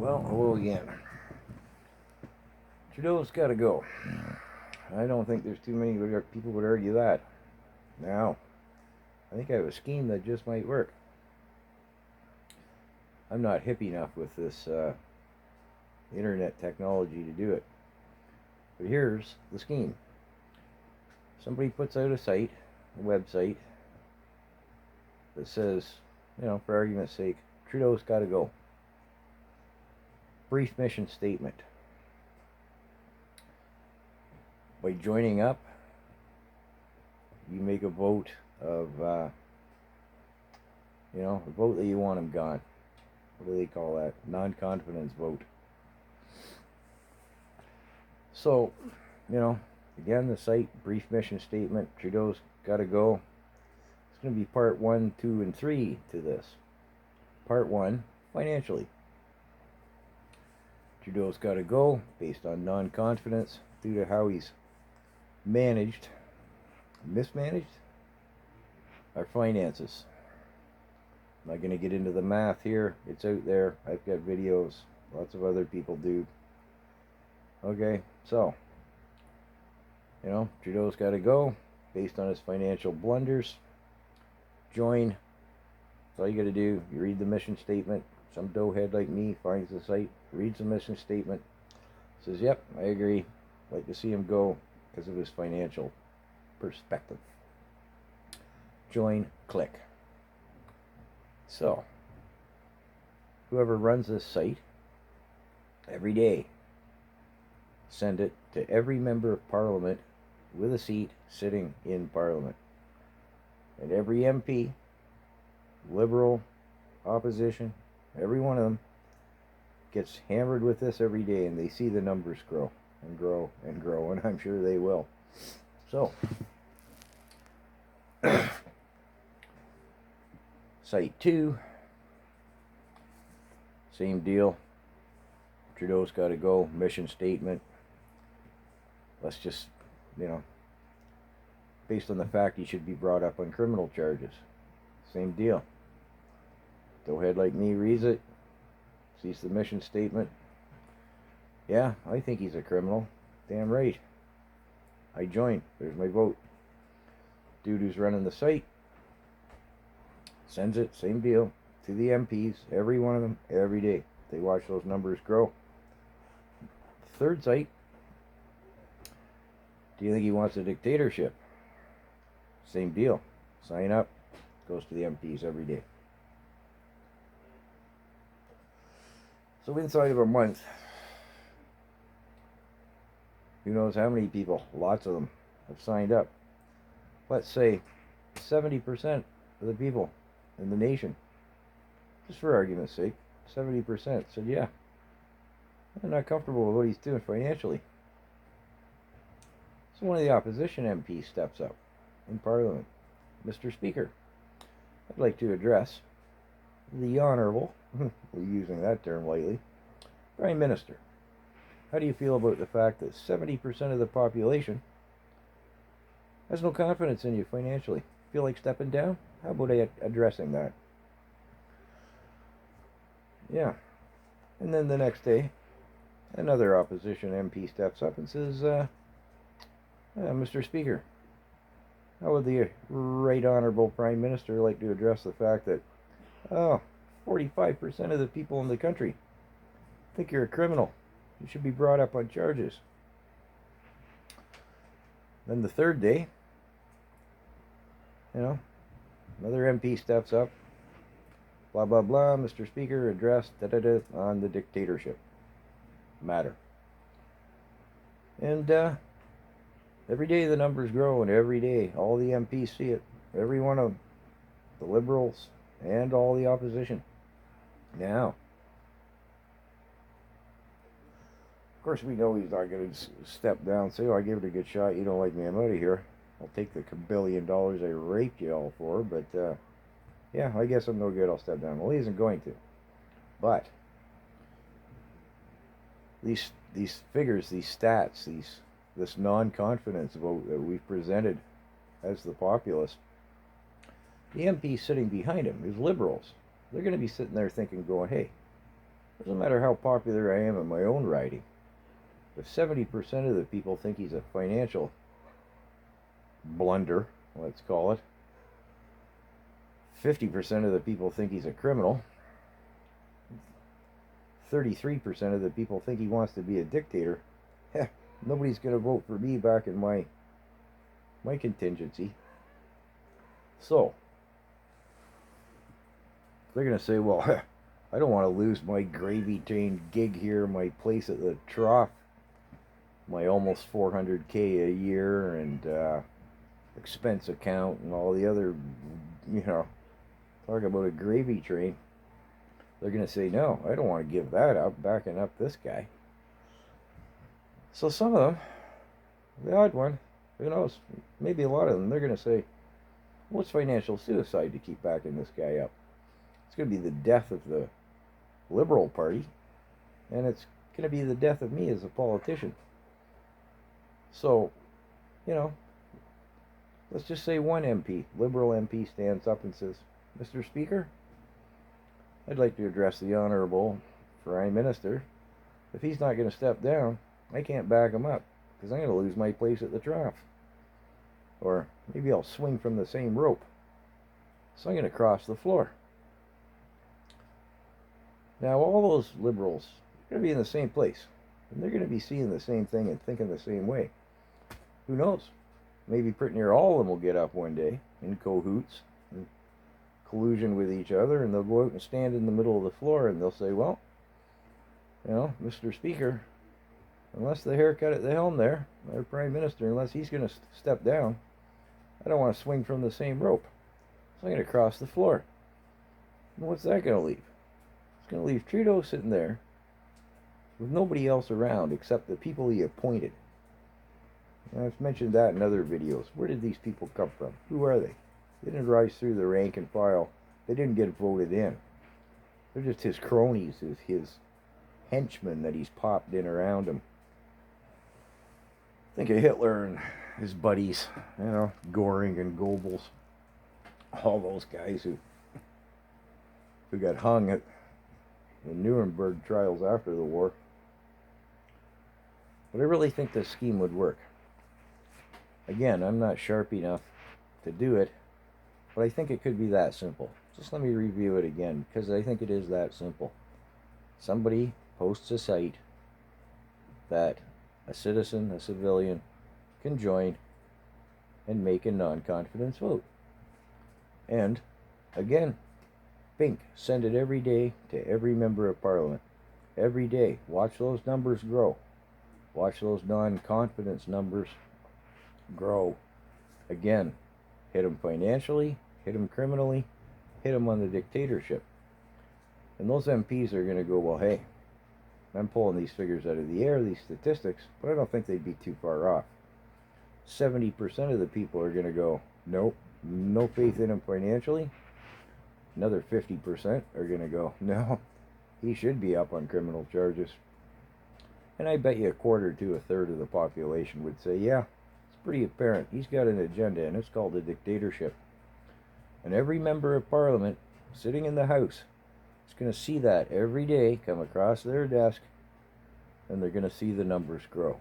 Well, hello again. Trudeau's got to go. I don't think there's too many people would argue that. Now, I think I have a scheme that just might work. I'm not hip enough with this internet technology to do it. But here's the scheme. Somebody puts out a site, a website, that says, for argument's sake, Trudeau's got to go. Brief mission statement. By joining up, you make a vote of, a vote that you want him gone. What do they call that? Non-confidence vote. So, again, the site, brief mission statement, Trudeau's got to go. It's going to be part 1, 2, and 3 to this. Part 1, financially. Trudeau's got to go based on non-confidence due to how he's mismanaged our finances. I'm not going to get into the math here. It's out there. I've got videos. Lots of other people do. Okay, so, Trudeau's got to go based on his financial blunders. Join. That's all you got to do. You read the mission statement. Some doughhead like me finds the site, reads the mission statement, says, yep, I agree. I'd like to see him go because of his financial perspective. Join, click. So, whoever runs this site, every day, send it to every member of Parliament with a seat sitting in Parliament. And every MP, Liberal, Opposition, every one of them gets hammered with this every day, and they see the numbers grow and grow and grow, and I'm sure they will. So, Site 2, same deal. Trudeau's got to go, mission statement. Let's just, based on the fact he should be brought up on criminal charges. Same deal. Doughhead like me reads it, sees the mission statement. Yeah, I think he's a criminal. Damn right. I join. There's my vote. Dude who's running the site sends it, same deal, to the MPs, every one of them, every day. They watch those numbers grow. Third site. Do you think he wants a dictatorship? Same deal. Sign up. Goes to the MPs every day. So inside of a month, who knows how many people, lots of them, have signed up. Let's say 70% of the people in the nation, just for argument's sake, 70% said, yeah, I'm not comfortable with what he's doing financially. So one of the opposition MPs steps up in Parliament. Mr. Speaker, I'd like to address the Honourable, we're using that term lightly, Prime Minister. How do you feel about the fact that 70% of the population has no confidence in you financially? Feel like stepping down? How about addressing that? Yeah. And then the next day, another opposition MP steps up and says, Mr. Speaker, how would the Right Honourable Prime Minister like to address the fact that, 45% of the people in the country think you're a criminal. You should be brought up on charges. Then the third day, another MP steps up. Blah, blah, blah. Mr. Speaker, address on the dictatorship matter. And every day the numbers grow, and every day all the MPs see it. Every one of them. The Liberals and all the opposition. Now, of course, we know he's not going to step down and say, I gave it a good shot. You don't like me, I'm out of here. I'll take the $1 billion I raped you all for. But, yeah, I guess I'm no good. I'll step down. Well, he isn't going to. But these figures, these stats, this non-confidence vote that we've presented as the populace, the MPs sitting behind him, his Liberals, they're going to be sitting there thinking, going, hey, Doesn't matter how popular I am in my own riding. If 70% of the people think he's a financial blunder, let's call it, 50% of the people think he's a criminal, 33% of the people think he wants to be a dictator, nobody's going to vote for me back in my contingency. So, they're going to say, well, I don't want to lose my gravy-train gig here, my place at the trough, my almost $400K a year, and expense account, and all the other, talk about a gravy train. They're going to say, no, I don't want to give that up, backing up this guy. So some of them, the odd one, who knows, maybe a lot of them, they're going to say, well, it's financial suicide to keep backing this guy up. It's going to be the death of the Liberal Party, and it's going to be the death of me as a politician. So, let's just say one MP, Liberal MP, stands up and says, Mr. Speaker, I'd like to address the Honourable Prime Minister. If he's not going to step down, I can't back him up, because I'm going to lose my place at the trough. Or maybe I'll swing from the same rope. So I'm going to cross the floor. Now all those Liberals are going to be in the same place. And they're going to be seeing the same thing and thinking the same way. Who knows? Maybe pretty near all of them will get up one day in cahoots, in collusion with each other, and they'll go out and stand in the middle of the floor and they'll say, well, Mr. Speaker, unless the haircut at the helm there, our Prime Minister, unless he's going to step down, I don't want to swing from the same rope. So I'm going to cross the floor. And what's that going to leave? It's going to leave Trudeau sitting there with nobody else around except the people he appointed. And I've mentioned that in other videos. Where did these people come from? Who are they? They didn't rise through the rank and file. They didn't get voted in. They're just his cronies, his henchmen that he's popped in around him. Think of Hitler and his buddies, Goring and Goebbels. All those guys who got hung at the Nuremberg trials after the war. But I really think this scheme would work. Again, I'm not sharp enough to do it, but I think it could be that simple. Just let me review it again, because I think it is that simple. Somebody posts a site that a citizen, a civilian, can join and make a non-confidence vote. And, again, Pink, send it every day to every member of Parliament. Every day. Watch those numbers grow. Watch those non-confidence numbers grow. Again, hit them financially, hit them criminally, hit them on the dictatorship. And those MPs are going to go, well, hey, I'm pulling these figures out of the air, these statistics, but I don't think they'd be too far off. 70% of the people are going to go, nope, no faith in him financially. Another 50% are going to go, no, he should be up on criminal charges. And I bet you a quarter to a third of the population would say, yeah, it's pretty apparent. He's got an agenda, and it's called a dictatorship. And every member of Parliament sitting in the House is going to see that every day come across their desk, and they're going to see the numbers grow.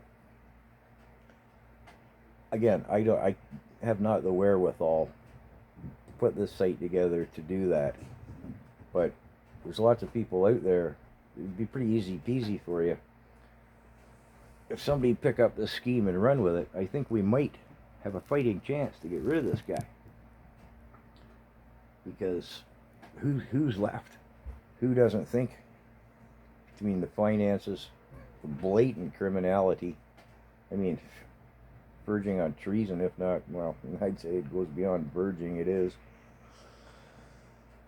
Again, I have not the wherewithal put this site together to do that, but there's lots of people out there. It'd be pretty easy peasy for you if somebody pick up this scheme and run with it. I think we might have a fighting chance to get rid of this guy, because who's left? Who doesn't think, between the finances, the blatant criminality, verging on treason, if not, well, I'd say it goes beyond verging, it is.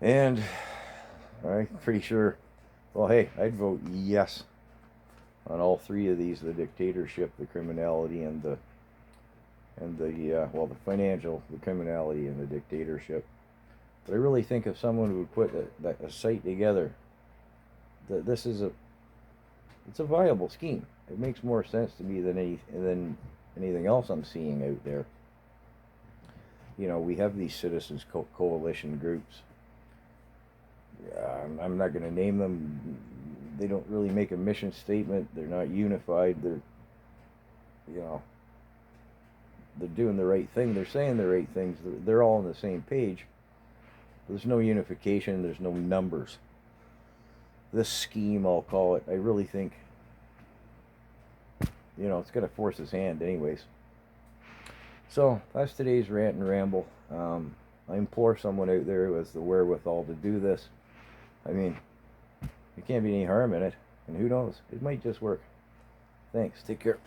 And I'm pretty sure, well, hey, I'd vote yes on all three of these: the dictatorship, the criminality, and the financial, the criminality and the dictatorship. But I really think if someone would put a site together, that this is it's a viable scheme. It makes more sense to me than anything else I'm seeing out there. We have these citizens coalition groups. I'm not going to name them. they don't really make a mission statement. They're not unified. They're, you know, they're doing the right thing. They're saying the right things. They're all on the same page. There's no unification. There's no numbers. This scheme, I'll call it, I really think, you know, it's going to force his hand anyways. So that's today's rant and ramble. I implore someone out there who has the wherewithal to do this. I mean, there can't be any harm in it. And who knows? It might just work. Thanks. Take care.